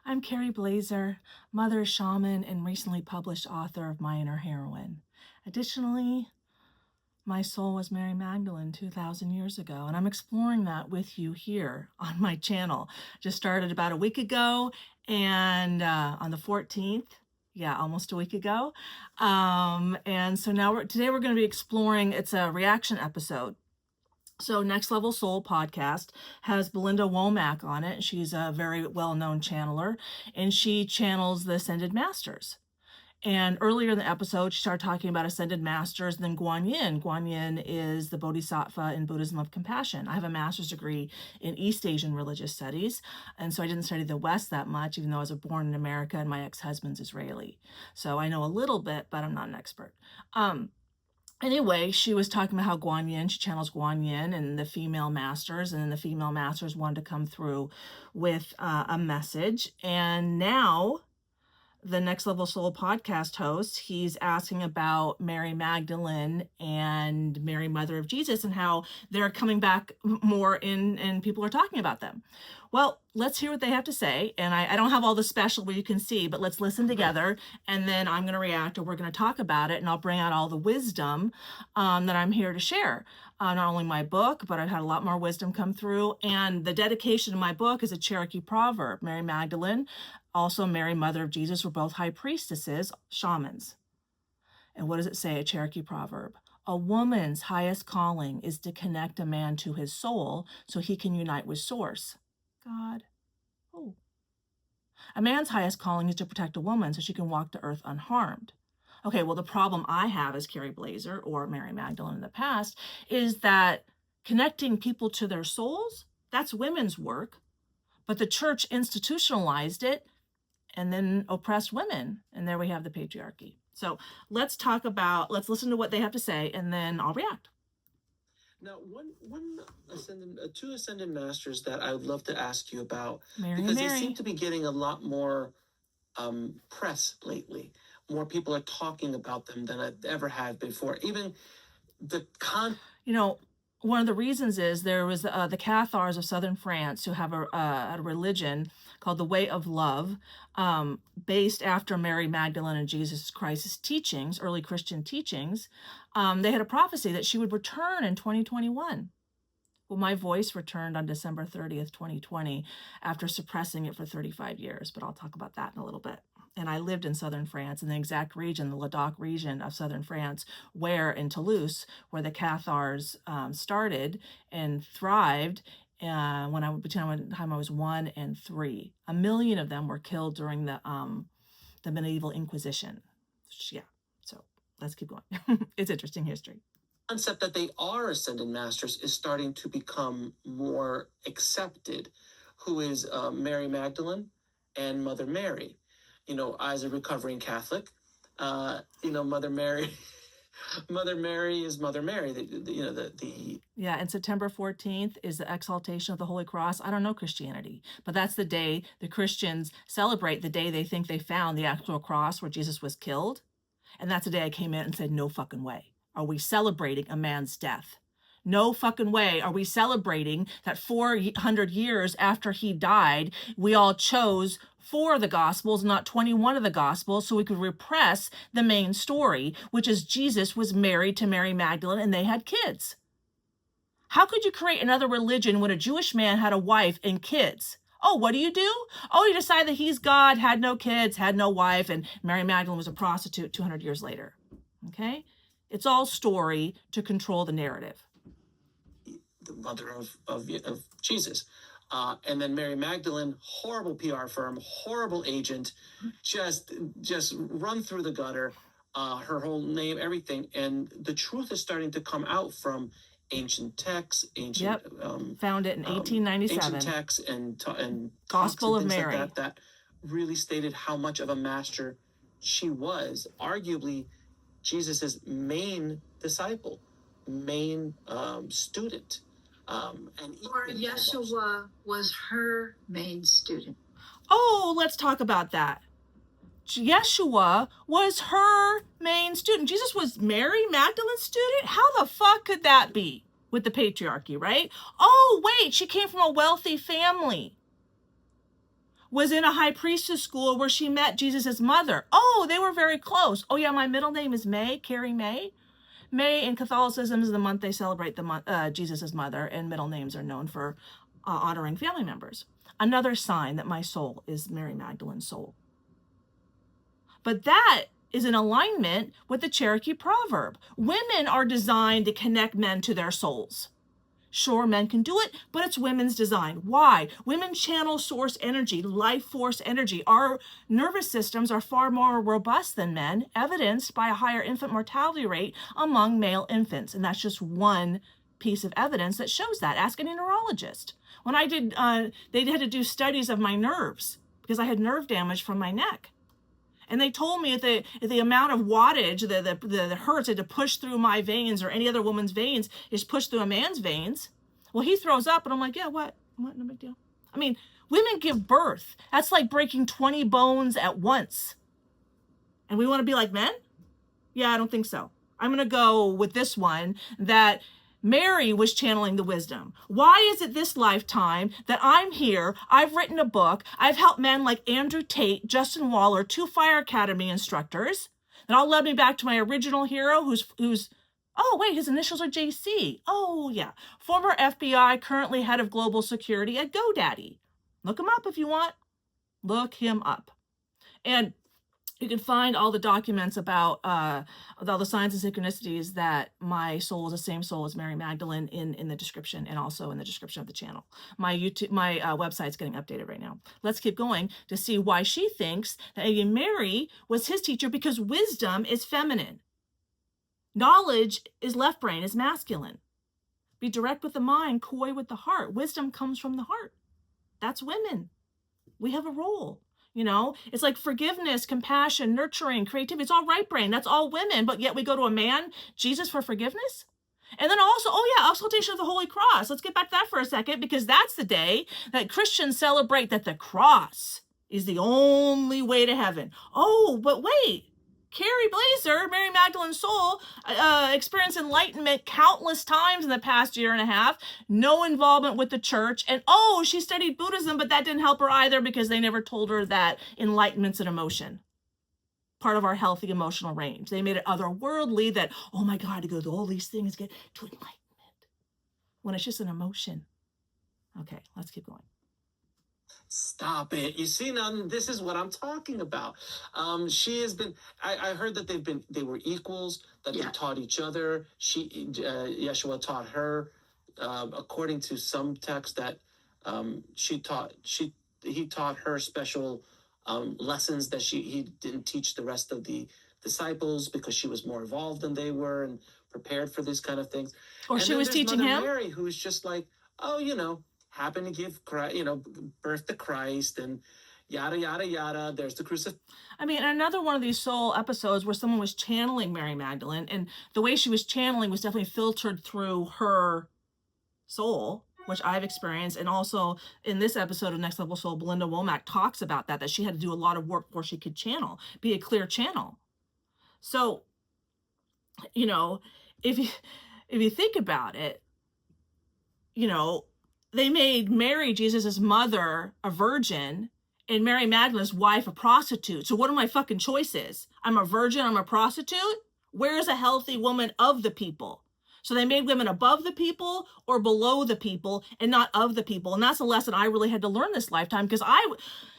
I'm Carrie Blazer, mother, shaman, and recently published author of My Inner Heroine. Additionally, my soul was Mary Magdalene 2,000 years ago, and I'm exploring that with you here on my channel. Just started about a week ago, and on the 14th, almost a week ago. And so now today we're going to be exploring, it's a reaction episode. So Next Level Soul podcast has Belinda Womack on it. She's a very well-known channeler, and she channels the Ascended Masters. And earlier in the episode, she started talking about Ascended Masters, and then Guan Yin. Guan Yin is the Bodhisattva in Buddhism of compassion. I have a master's degree in East Asian religious studies, and so I didn't study the West that much, even though I was born in America and my ex-husband's Israeli. So I know a little bit, but I'm not an expert. Anyway, she was talking about how Guan Yin, she channels Guan Yin and the female masters, and then the female masters wanted to come through with a message. And now the Next Level Soul podcast host, he's asking about Mary Magdalene and Mary, Mother of Jesus, and how they're coming back more and people are talking about them. Well, let's hear what they have to say. And I don't have all the special where you can see, but let's listen together, and then I'm going to react, or we're going to talk about it, and I'll bring out all the wisdom that I'm here to share. Not only my book, but I've had a lot more wisdom come through. And the dedication of my book is a Cherokee proverb. Mary Magdalene, also Mary, Mother of Jesus, were both high priestesses, shamans. And what does it say, a Cherokee proverb? A woman's highest calling is to connect a man to his soul so he can unite with Source, God. Oh. A man's highest calling is to protect a woman so she can walk the earth unharmed. Okay, well, the problem I have as Carrie Blazer or Mary Magdalene in the past is that connecting people to their souls, that's women's work, but the church institutionalized it and then oppressed women. And there we have the patriarchy. So let's listen to what they have to say, and then I'll react. Now, two ascended masters that I would love to ask you about, Mary because Mary. they seem to be getting a lot more press lately. More people are talking about them than I've ever had before. Even one of the reasons is there was the Cathars of southern France who have a religion called the Way of Love, based after Mary Magdalene and Jesus Christ's teachings, early Christian teachings. They had a prophecy that she would return in 2021. Well, my voice returned on December 30th, 2020, after suppressing it for 35 years, but I'll talk about that in a little bit. And I lived in southern France, in the exact region, the Languedoc region of southern France, in Toulouse, where the Cathars started and thrived between the time I was 1 and 3. 1 million of them were killed during the medieval Inquisition. Yeah, so let's keep going. It's interesting history. Concept that they are ascended masters is starting to become more accepted, who is Mary Magdalene and Mother Mary. As a recovering Catholic, Mother Mary is Mother Mary. And September 14th is the exaltation of the Holy Cross. I don't know Christianity, but that's the day the Christians celebrate, the day they think they found the actual cross where Jesus was killed. And that's the day I came in and said, no fucking way are we celebrating a man's death. No fucking way are we celebrating that 400 years after he died, we all chose 4 of the Gospels, not 21 of the Gospels, so we could repress the main story, which is Jesus was married to Mary Magdalene and they had kids. How could you create another religion when a Jewish man had a wife and kids? Oh, what do? Oh, you decide that he's God, had no kids, had no wife, and Mary Magdalene was a prostitute 200 years later. Okay? It's all story to control the narrative. The mother of Jesus. And then Mary Magdalene, horrible PR firm, horrible agent, just run through the gutter, her whole name, everything. And the truth is starting to come out from ancient texts, found it in 1897. Ancient texts and Gospel of things Mary. like that really stated how much of a master she was. Arguably, Jesus's main disciple, main student. Or Yeshua was her main student. Oh, let's talk about that. Yeshua was her main student. Jesus was Mary Magdalene's student? How the fuck could that be with the patriarchy, right? Oh, wait, she came from a wealthy family. was in a high priestess school where she met Jesus's mother. Oh, they were very close. Oh yeah, my middle name is May, Carrie May. May in Catholicism is the month they celebrate Jesus's mother, and middle names are known for honoring family members. Another sign that my soul is Mary Magdalene's soul. But that is in alignment with the Cherokee proverb. Women are designed to connect men to their souls. Sure, men can do it, but it's women's design. Why? Women channel source energy, life force energy. Our nervous systems are far more robust than men, evidenced by a higher infant mortality rate among male infants. And that's just one piece of evidence that shows that. Ask any neurologist. When I did, they had to do studies of my nerves because I had nerve damage from my neck. And they told me if the amount of wattage, the hertz had to push through my veins or any other woman's veins is pushed through a man's veins. Well, he throws up, and I'm like, yeah, what? No big deal. I mean, women give birth. That's like breaking 20 bones at once. And we want to be like men? Yeah, I don't think so. I'm going to go with this one that Mary was channeling the wisdom. Why is it this lifetime that I'm here? I've written a book. I've helped men like Andrew Tate, Justin Waller, 2 Fire Academy instructors. That all led me back to my original hero who's oh, wait, his initials are JC. Oh, yeah. Former FBI, currently head of global security at GoDaddy. Look him up if you want. Look him up. And you can find all the documents about all the signs and synchronicities that my soul is the same soul as Mary Magdalene in the description, and also in the description of the channel. My website's getting updated right now. Let's keep going to see why she thinks that Mary was his teacher, because wisdom is feminine. Knowledge is left brain, is masculine. Be direct with the mind, coy with the heart. Wisdom comes from the heart. That's women. We have a role. You know, it's like forgiveness, compassion, nurturing, creativity. It's all right brain. That's all women. But yet we go to a man, Jesus, for forgiveness. And then also, oh yeah, auscultation of the Holy Cross. Let's get back to that for a second, because that's the day that Christians celebrate that the cross is the only way to heaven. Oh, but wait. Carrie Blazer, Mary Magdalene's soul, experienced enlightenment countless times in the past year and a half. No involvement with the church. And oh, she studied Buddhism, but that didn't help her either, because they never told her that enlightenment's an emotion. Part of our healthy emotional range. They made it otherworldly, that, oh my God, to go through all these things, get to enlightenment, when it's just an emotion. Okay, let's keep going. Stop it. You see, now this is what I'm talking about. She has been, I heard that they were equals, that they taught each other. Yeshua taught her, according to some text, that he taught her special lessons that he didn't teach the rest of the disciples, because she was more evolved than they were and prepared for these kind of things. Or she was teaching him. Mary, who's just like, oh, happened to give birth to Christ, and yada yada yada. There's the crucifix. I mean, another one of these soul episodes where someone was channeling Mary Magdalene, and the way she was channeling was definitely filtered through her soul, which I've experienced. And also in this episode of Next Level Soul, Belinda Womack talks about that she had to do a lot of work before she could channel, be a clear channel. So, if you think about it, they made Mary, Jesus's mother, a virgin, and Mary Magdalene's wife a prostitute. So what are my fucking choices? I'm a virgin, I'm a prostitute? Where is a healthy woman of the people? So they made women above the people or below the people, and not of the people. And that's a lesson I really had to learn this lifetime, because I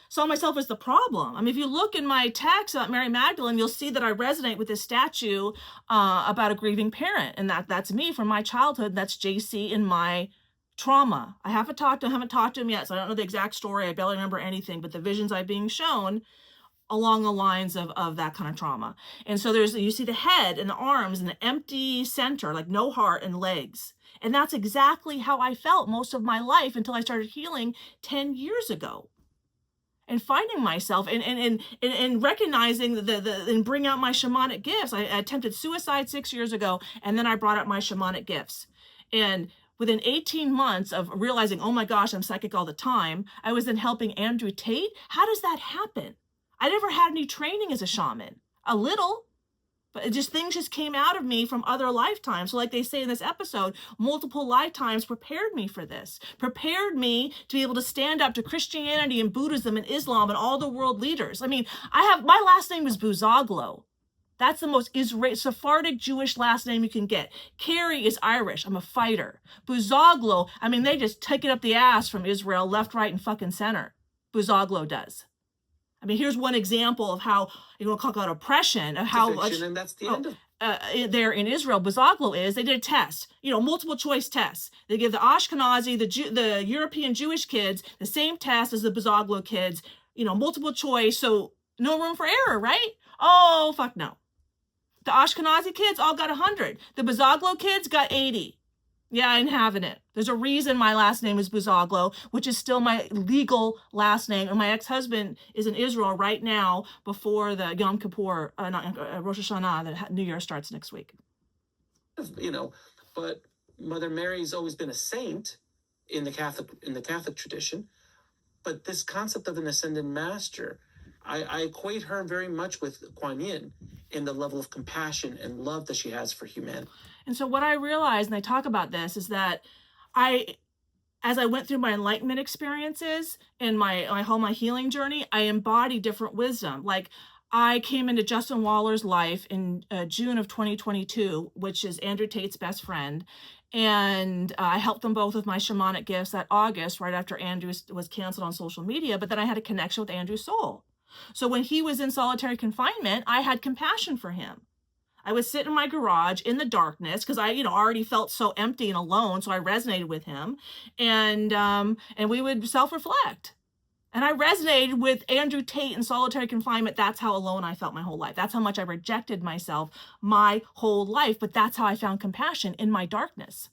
saw myself as the problem. I mean, if you look in my text about Mary Magdalene, you'll see that I resonate with this statue about a grieving parent. And that's me from my childhood. That's JC in my trauma. I haven't talked to him yet, so I don't know the exact story. I barely remember anything, but the visions I'm being shown along the lines of that kind of trauma. And so you see the head and the arms and the empty center, like no heart and legs. And that's exactly how I felt most of my life until I started healing 10 years ago. And finding myself and recognizing and bring out my shamanic gifts. I attempted suicide 6 years ago, and then I brought up my shamanic gifts. And within 18 months of realizing, oh my gosh, I'm psychic all the time, I was then helping Andrew Tate. How does that happen? I never had any training as a shaman. A little, But it just things just came out of me from other lifetimes. So like they say in this episode, multiple lifetimes prepared me for this, prepared me to be able to stand up to Christianity and Buddhism and Islam and all the world leaders. I mean, my last name is Buzaglo. That's the most Sephardic Jewish last name you can get. Carrie is Irish. I'm a fighter. Buzaglo, I mean, they just take it up the ass from Israel, left, right, and fucking center. Buzaglo does. I mean, here's one example of how, you want to talk about oppression, of how much, and that's the end of there in Israel, Buzaglo is, they did a test, multiple choice tests. They give the Ashkenazi, the European Jewish kids, the same test as the Buzaglo kids, multiple choice, so no room for error, right? Oh, fuck no. The Ashkenazi kids all got 100. The Buzaglo kids got 80. Yeah, I ain't having it. There's a reason my last name is Buzaglo, which is still my legal last name. And my ex-husband is in Israel right now before the Yom Kippur, Rosh Hashanah, the New Year starts next week. But Mother Mary's always been a saint in the Catholic tradition. But this concept of an ascended master, I equate her very much with Kuan Yin in the level of compassion and love that she has for humanity. And so what I realized, and I talk about this, is that as I went through my enlightenment experiences and my healing journey, I embodied different wisdom. Like I came into Justin Waller's life in June of 2022, which is Andrew Tate's best friend. And I helped them both with my shamanic gifts that August, right after Andrew was canceled on social media. But then I had a connection with Andrew's soul. So when he was in solitary confinement, I had compassion for him. I would sit in my garage in the darkness because I, already felt so empty and alone. So I resonated with him, and we would self-reflect. And I resonated with Andrew Tate in solitary confinement. That's how alone I felt my whole life. That's how much I rejected myself my whole life. But that's how I found compassion in my darkness.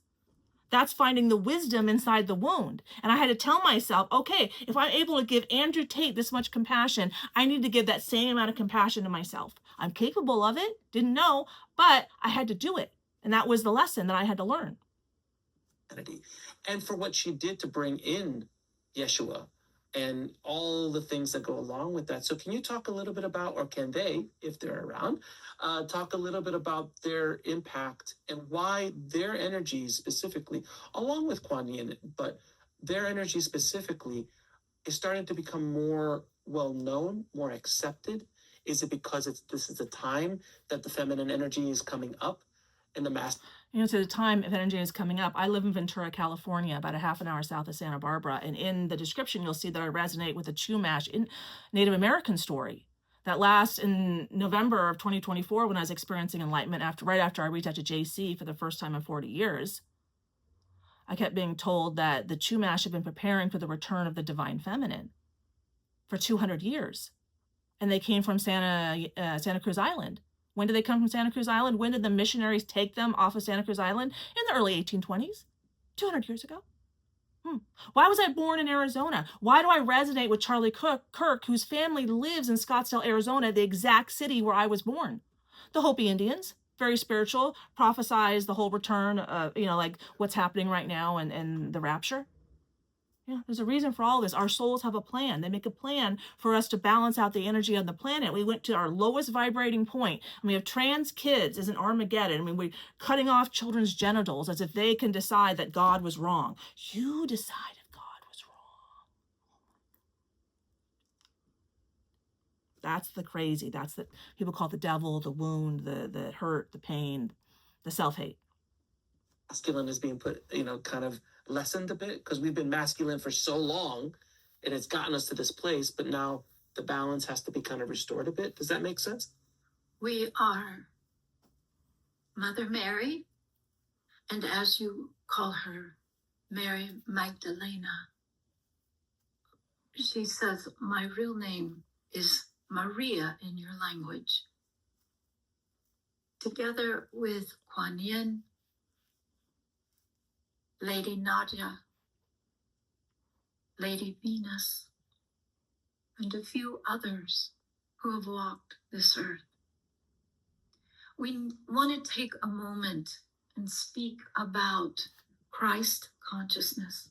That's finding the wisdom inside the wound. And I had to tell myself, okay, if I'm able to give Andrew Tate this much compassion, I need to give that same amount of compassion to myself. I'm capable of it, didn't know, but I had to do it. And that was the lesson that I had to learn. And for what she did to bring in Yeshua and all the things that go along with that. So can you talk a little bit about, or can they, if they're around, talk a little bit about their impact and why their energy specifically, along with Kuan Yin, but their energy specifically is starting to become more well-known, more accepted? Is it because this is the time that the feminine energy is coming up in the mass? To the time if energy is coming up, I live in Ventura, California, about a half an hour south of Santa Barbara. And in the description, you'll see that I resonate with a Chumash in Native American story that last in November of 2024 when I was experiencing enlightenment right after I reached out to JC for the first time in 40 years. I kept being told that the Chumash had been preparing for the return of the divine feminine for 200 years. And they came from Santa Cruz Island. When did they come from Santa Cruz Island? When did the missionaries take them off of Santa Cruz Island? In the early 1820s, 200 years ago. Why was I born in Arizona? Why do I resonate with Charlie Kirk, whose family lives in Scottsdale, Arizona, the exact city where I was born? The Hopi Indians, very spiritual, prophesize the whole return of, like what's happening right now and the rapture. Yeah, there's a reason for all this. Our souls have a plan. They make a plan for us to balance out the energy on the planet. We went to our lowest vibrating point. And we have trans kids as an Armageddon. I mean, we're cutting off children's genitals as if they can decide that God was wrong. You decide if God was wrong. That's the crazy. That's the people call it the devil, the wound, the hurt, the pain, the self-hate. Masculine is being put, kind of lessened a bit because we've been masculine for so long and it's gotten us to this place, but now the balance has to be kind of restored a bit. Does that make sense? We are Mother Mary, and as you call her, Mary Magdalene. She says, my real name is Maria in your language. Together with Kuan Yin, Lady Nadia, Lady Venus, and a few others who have walked this earth. We want to take a moment and speak about Christ consciousness.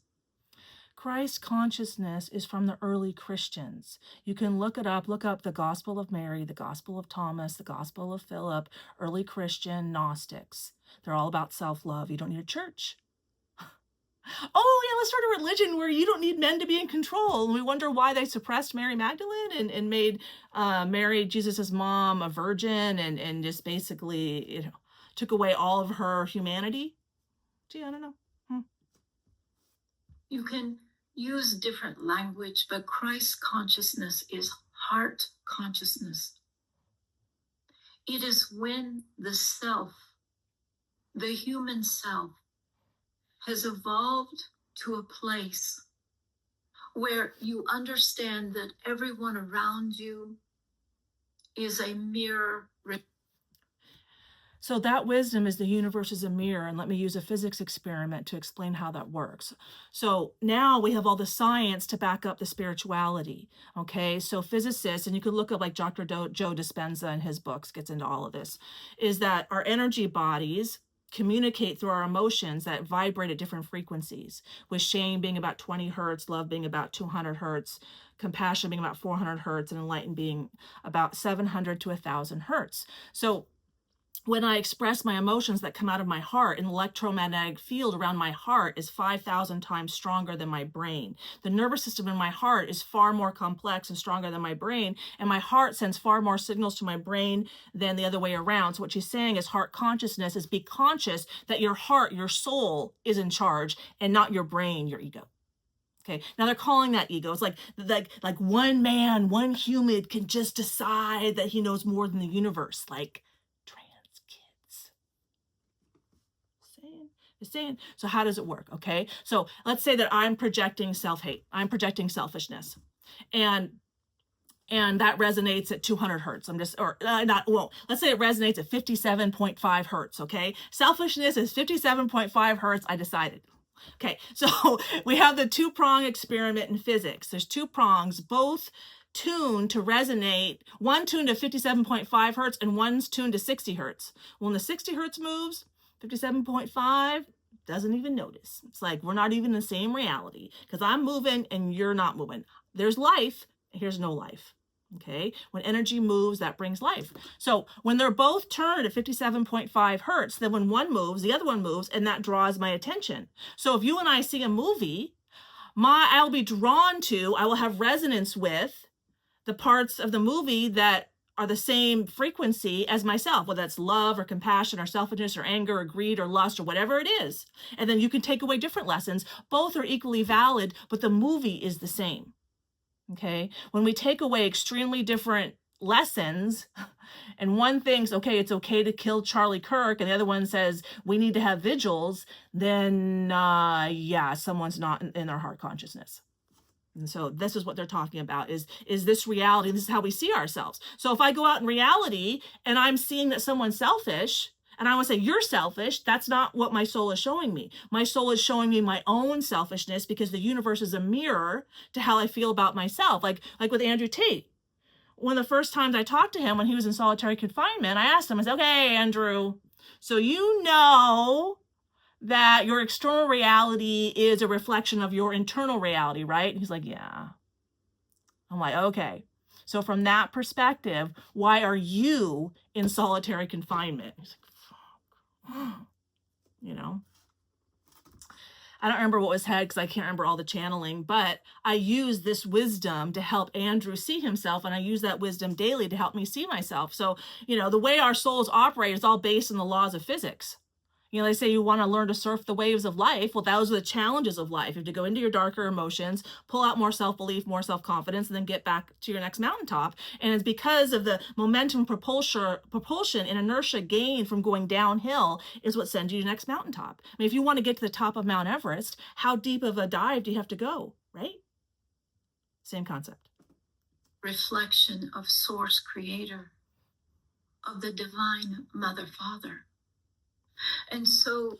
Christ consciousness is from the early Christians. You can look it up. Look up the Gospel of Mary, the Gospel of Thomas, the Gospel of Philip, early Christian Gnostics. They're all about self-love. You don't need a church. Oh, yeah, let's start a religion where you don't need men to be in control. And we wonder why they suppressed Mary Magdalene and made Mary, Jesus's mom, a virgin and just basically, took away all of her humanity. Gee, I don't know. You can use different language, but Christ consciousness is heart consciousness. It is when the self, the human self, has evolved to a place where you understand that everyone around you is a mirror. So that wisdom is the universe is a mirror, and let me use a physics experiment to explain how that works. So now we have all the science to back up the spirituality, okay? So physicists, and you could look up like Dr. Joe Dispenza in his books gets into all of this, is that our energy bodies communicate through our emotions that vibrate at different frequencies, with shame being about 20 hertz, love being about 200 hertz, compassion being about 400 hertz, and enlightened being about 700 to 1,000 hertz. So when I express my emotions that come out of my heart, an electromagnetic field around my heart is 5,000 times stronger than my brain. The nervous system in my heart is far more complex and stronger than my brain, and my heart sends far more signals to my brain than the other way around. So what she's saying is heart consciousness is be conscious that your heart, your soul is in charge and not your brain, your ego. Okay, now they're calling that ego. It's like one man, one human can just decide that he knows more than the universe, like saying. So how does it work? Okay, so let's say that I'm projecting self-hate, I'm projecting selfishness, and that resonates at 200 hertz. Let's say it resonates at 57.5 hertz. Okay, selfishness is 57.5 hertz. I decided. Okay, so we have the two-prong experiment in physics. There's two prongs, both tuned to resonate, one tuned to 57.5 hertz and one's tuned to 60 hertz. When the 60 hertz moves, 57.5 doesn't even notice. It's like we're not even in the same reality because I'm moving and you're not moving. There's life, here's no life. Okay, when energy moves, that brings life. So when they're both turned at 57.5 hertz, then when one moves, the other one moves, and that draws my attention. So if you and I see a movie, I'll be drawn to, I will have resonance with the parts of the movie that are the same frequency as myself, whether that's love or compassion or selfishness or anger or greed or lust or whatever it is. And then you can take away different lessons. Both are equally valid, but the movie is the same. Okay, when we take away extremely different lessons and one thinks, okay, it's okay to kill Charlie Kirk, and the other one says we need to have vigils, then someone's not in their heart consciousness. And so this is what they're talking about is this reality. This is how we see ourselves. So if I go out in reality and I'm seeing that someone's selfish, and I want to say, you're selfish, that's not what my soul is showing me. My soul is showing me my own selfishness because the universe is a mirror to how I feel about myself. Like with Andrew Tate. One of the first times I talked to him when he was in solitary confinement, I asked him, I said, okay, Andrew, so you know that your external reality is a reflection of your internal reality, right? And he's like, yeah. I'm like, okay. So from that perspective, why are you in solitary confinement? He's like, fuck. I don't remember what was said because I can't remember all the channeling, but I use this wisdom to help Andrew see himself, and I use that wisdom daily to help me see myself. So, the way our souls operate is all based on the laws of physics. They say you want to learn to surf the waves of life. Well, those are the challenges of life. You have to go into your darker emotions, pull out more self-belief, more self-confidence, and then get back to your next mountaintop. And it's because of the momentum propulsion and inertia gained from going downhill is what sends you to the next mountaintop. I mean, if you want to get to the top of Mount Everest, how deep of a dive do you have to go, right? Same concept. Reflection of Source Creator, of the Divine Mother Father. And so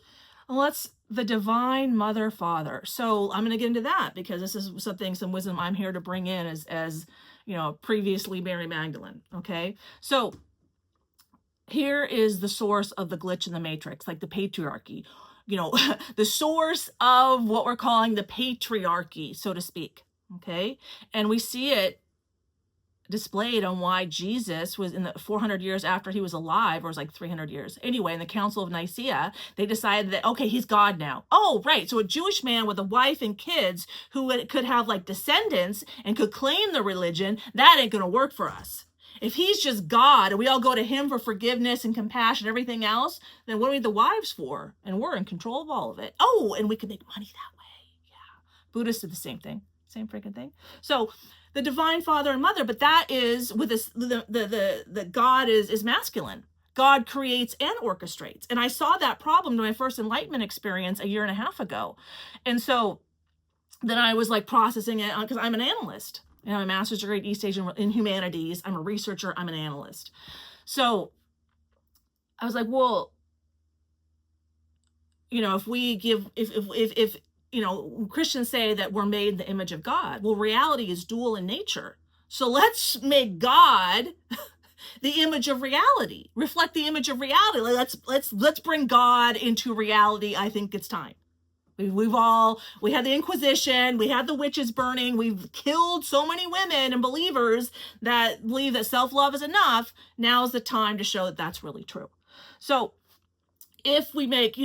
that's the Divine Mother Father. So I'm going to get into that because this is some wisdom I'm here to bring in as previously Mary Magdalene. Okay. So here is the source of the glitch in the matrix, like the patriarchy. the source of what we're calling the patriarchy, so to speak. Okay. And we see it displayed on why Jesus was in the 400 years after he was alive, or it was like 300 years. Anyway, in the Council of Nicaea, they decided that, okay, he's God now. Oh, right. So a Jewish man with a wife and kids who could have like descendants and could claim the religion, that ain't going to work for us. If he's just God and we all go to him for forgiveness and compassion, everything else, then what do we need the wives for? And we're in control of all of it. Oh, and we can make money that way. Yeah. Buddhists did the same thing. Same freaking thing. So the divine father and mother, but that is with this, the God is masculine. God creates and orchestrates. And I saw that problem in my first enlightenment experience 1.5 years ago. And so then I was like processing it because I'm an analyst. I have a master's degree at East Asian in humanities. I'm a researcher. I'm an analyst. So I was like, well, if we give, if Christians say that we're made in the image of God. Well, reality is dual in nature. So let's make God the image of reality, reflect the image of reality. Let's bring God into reality. I think it's time. We had the Inquisition, we had the witches burning, we've killed so many women and believers that believe that self-love is enough. Now's the time to show that that's really true. So if we make,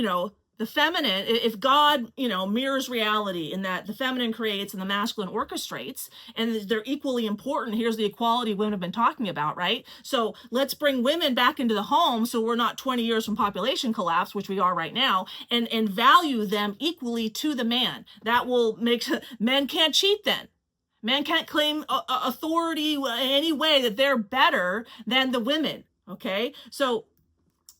the feminine, if God, mirrors reality in that the feminine creates and the masculine orchestrates, and they're equally important. Here's the equality women have been talking about, right? So let's bring women back into the home so we're not 20 years from population collapse, which we are right now, and value them equally to the man. That will make, men can't cheat then. Men can't claim authority in any way that they're better than the women, okay? So,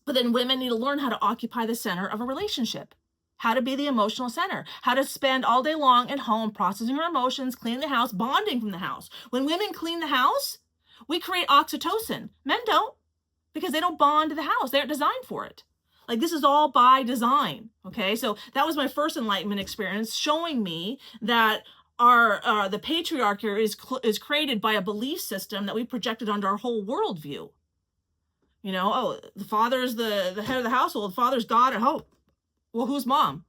but then women need to learn how to occupy the center of a relationship, how to be the emotional center, how to spend all day long at home processing our emotions, cleaning the house, bonding from the house. When women clean the house, we create oxytocin. Men don't, because they don't bond to the house. They aren't designed for it. Like, this is all by design, okay? So that was my first enlightenment experience, showing me that the patriarchy is created by a belief system that we projected onto our whole worldview. The father's the head of the household. The father's God at home. Well, who's mom?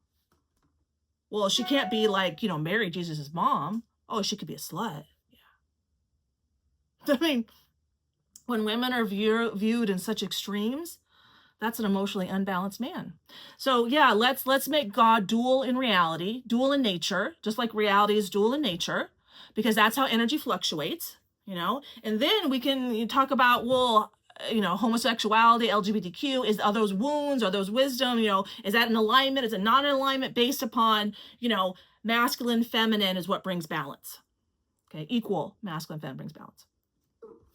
Well, she can't be like, Mary, Jesus' mom. Oh, she could be a slut. Yeah. I mean, when women are viewed in such extremes, that's an emotionally unbalanced man. So yeah, let's make God dual in reality, dual in nature, just like reality is dual in nature, because that's how energy fluctuates, and then we can talk about, well, homosexuality, LGBTQ, are those wounds, are those wisdom, is that an alignment? Is it not an alignment based upon, masculine, feminine is what brings balance. Okay, equal masculine, feminine brings balance.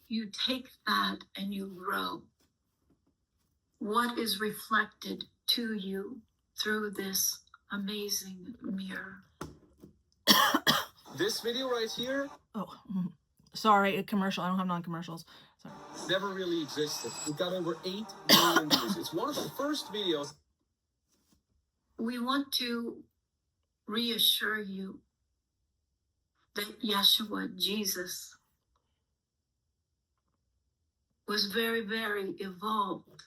You take that and you grow. What is reflected to you through this amazing mirror? This video right here. Oh, sorry, a commercial. I don't have non-commercials. Sorry. Never really existed. We've got over 8 million views. It's one of the first videos. We want to reassure you that Yeshua, Jesus, was very, very evolved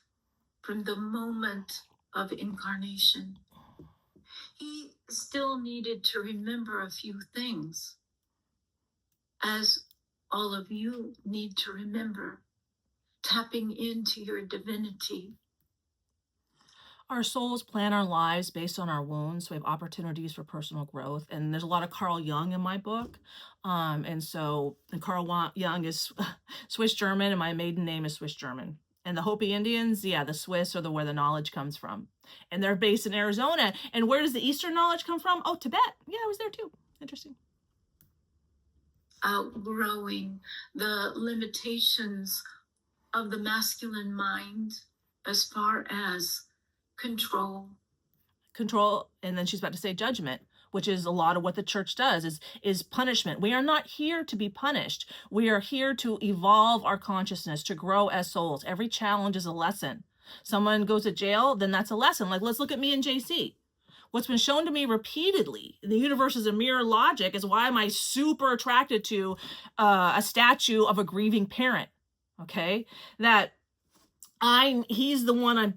from the moment of incarnation. He still needed to remember a few things, as all of you need to remember, tapping into your divinity. Our souls plan our lives based on our wounds. So we have opportunities for personal growth. And there's a lot of Carl Jung in my book. And Carl Jung is Swiss German, and my maiden name is Swiss German. And the Hopi Indians, yeah, the Swiss are where the knowledge comes from. And they're based in Arizona. And where does the Eastern knowledge come from? Oh, Tibet. Yeah, I was there too. Interesting. Outgrowing the limitations of the masculine mind as far as control, and then she's about to say judgment, which is a lot of what the church does, is punishment. We are not here to be punished. We are here to evolve our consciousness, to grow as souls. Every challenge is a lesson. Someone goes to jail, then that's a lesson. Like, let's look at me and JC. What's been shown to me repeatedly, the universe is a mirror logic, is why am I super attracted to a statue of a grieving parent, okay? That he's the one I'm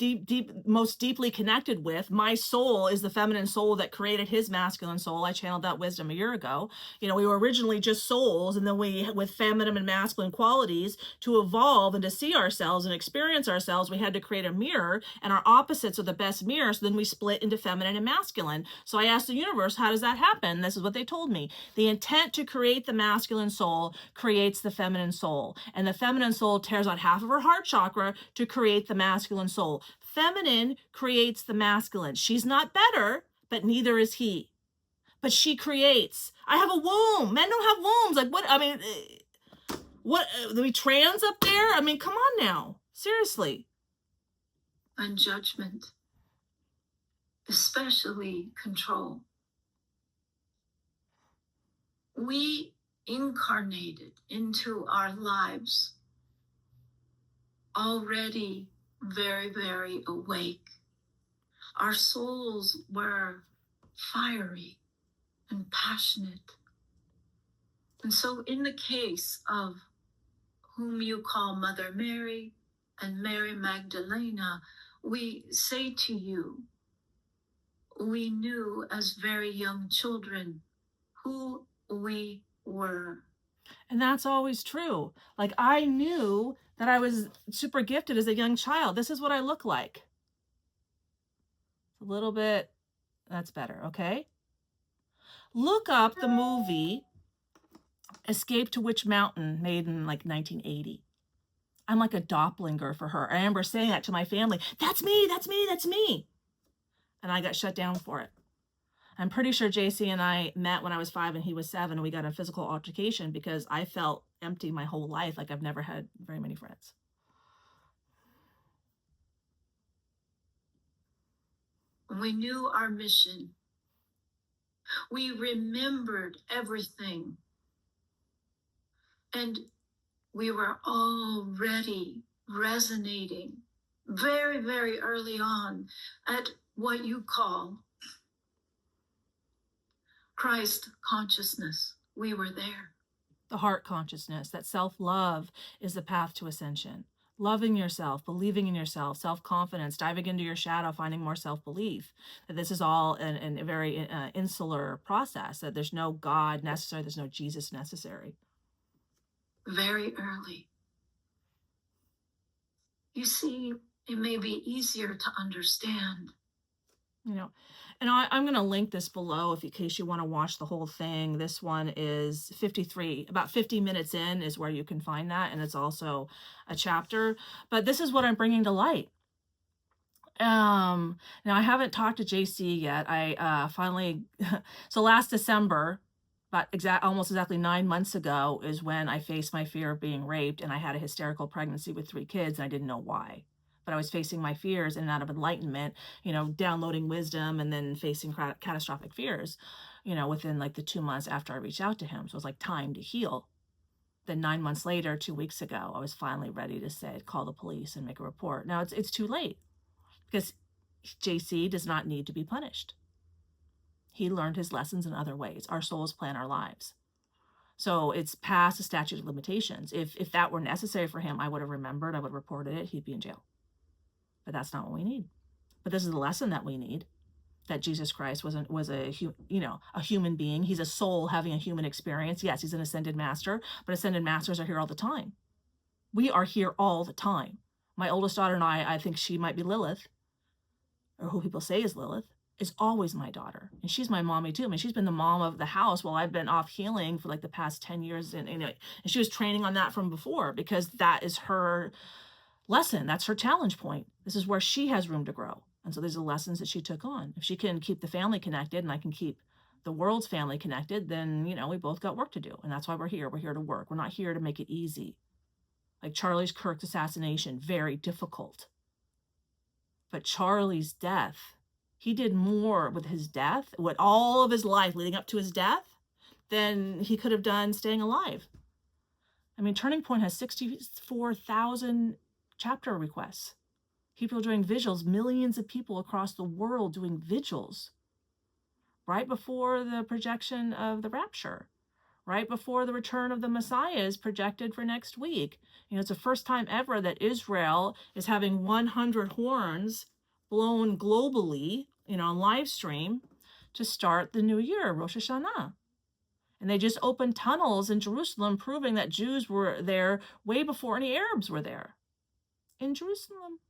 most deeply connected with. My soul is the feminine soul that created his masculine soul. I channeled that wisdom a year ago. You know, we were originally just souls, and then we, with feminine and masculine qualities, to evolve and to see ourselves and experience ourselves, we had to create a mirror, and our opposites are the best mirror. So then we split into feminine and masculine. So I asked the universe, how does that happen? This is what they told me. The intent to create the masculine soul creates the feminine soul, and the feminine soul tears out half of her heart chakra to create the masculine soul. Feminine creates the masculine. She's not better, but neither is he. But she creates. I have a womb. Men don't have wombs. Like, what? I mean, what? We trans up there? I mean, come on now. Seriously. And judgment, especially control. We incarnated into our lives already very, very awake. Our souls were fiery and passionate. And so in the case of whom you call Mother Mary and Mary Magdalene, we say to you, we knew as very young children who we were. And that's always true. Like, I knew that I was super gifted as a young child. This is what I look like. A little bit, that's better, okay? Look up the movie Escape to Witch Mountain, made in like 1980. I'm like a doppelganger for her. I remember saying that to my family. That's me, that's me, that's me. And I got shut down for it. I'm pretty sure JC and I met when I was 5 and he was 7, and we got a physical altercation because I felt empty my whole life. Like, I've never had very many friends. We knew our mission. We remembered everything. And we were already resonating very, very early on at what you call Christ consciousness. We were there. The heart consciousness, that self-love is the path to ascension. Loving yourself, believing in yourself, self-confidence, diving into your shadow, finding more self-belief. That this is all a very insular process, that there's no God necessary, there's no Jesus necessary. Very early. You see, it may be easier to understand. You know, and I'm going to link this below in case you want to watch the whole thing. This one is 53, about 50 minutes in is where you can find that. And it's also a chapter, but this is what I'm bringing to light. Now I haven't talked to JC yet. I finally, so last December, about almost exactly 9 months ago, is when I faced my fear of being raped, and I had a hysterical pregnancy with 3 kids, and I didn't know why. But I was facing my fears in and out of enlightenment, you know, downloading wisdom and then facing catastrophic fears, you know, within like the 2 months after I reached out to him. So it was like time to heal. Then 9 months later, 2 weeks ago, I was finally ready to say, call the police and make a report. Now it's too late, because JC does not need to be punished. He learned his lessons in other ways. Our souls plan our lives. So it's past the statute of limitations. If that were necessary for him, I would have remembered, I would have reported it, he'd be in jail. But that's not what we need. But this is the lesson that we need, that Jesus Christ was a human being. He's a soul having a human experience. Yes, he's an ascended master, but ascended masters are here all the time. We are here all the time. My oldest daughter and I think she might be Lilith, or who people say is Lilith, is always my daughter. And she's my mommy too. I mean, she's been the mom of the house while I've been off healing for like the past 10 years. And she was training on that from before, because that is her lesson. That's her challenge point. This is where she has room to grow. And so these are the lessons that she took on. If she can keep the family connected and I can keep the world's family connected, then, we both got work to do. And that's why we're here. We're here to work. We're not here to make it easy. Like Charlie Kirk's assassination, very difficult. But Charlie's death, he did more with his death, with all of his life leading up to his death, than he could have done staying alive. I mean, Turning Point has 64,000 chapter requests. People doing vigils, millions of people across the world doing vigils right before the projection of the rapture, right before the return of the Messiah is projected for next week. It's the first time ever that Israel is having 100 horns blown globally, on live stream to start the new year, Rosh Hashanah. And they just opened tunnels in Jerusalem, proving that Jews were there way before any Arabs were there in Jerusalem.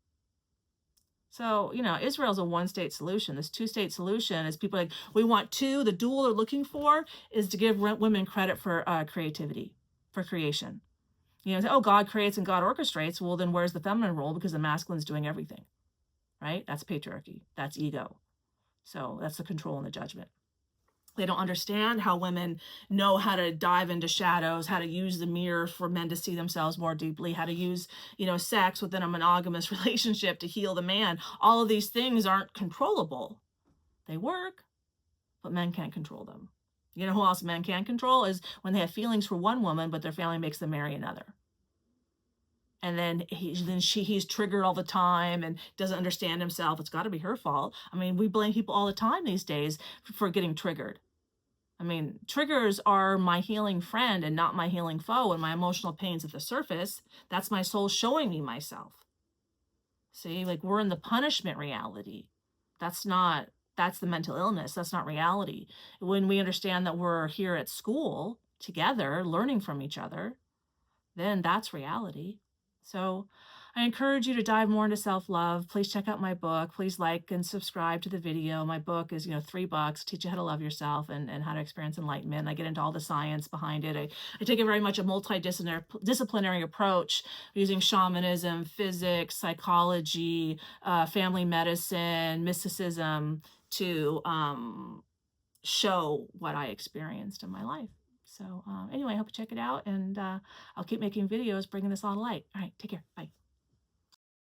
So, Israel's a one-state solution. This two-state solution is people like, we want two. The dual they're looking for is to give women credit for creativity, for creation. Oh, God creates and God orchestrates. Well, then where's the feminine role? Because the masculine's doing everything, right? That's patriarchy. That's ego. So that's the control and the judgment. They don't understand how women know how to dive into shadows, how to use the mirror for men to see themselves more deeply, how to use, sex within a monogamous relationship to heal the man. All of these things aren't controllable. They work, but men can't control them. You know who else men can't control is when they have feelings for one woman, but their family makes them marry another. And then he's triggered all the time and doesn't understand himself. It's got to be her fault. I mean, we blame people all the time these days for getting triggered. I mean, triggers are my healing friend and not my healing foe. And my emotional pain's at the surface. That's my soul showing me myself. See, like we're in the punishment reality. That's the mental illness. That's not reality. When we understand that we're here at school together, learning from each other, then that's reality. So I encourage you to dive more into self-love. Please check out my book. Please like and subscribe to the video. My book is, $3, teach you how to love yourself and how to experience enlightenment. I get into all the science behind it. I take a very much a multidisciplinary approach using shamanism, physics, psychology, family medicine, mysticism to show what I experienced in my life. So anyway, I hope you check it out, and I'll keep making videos bringing this all to light. All right, take care. Bye.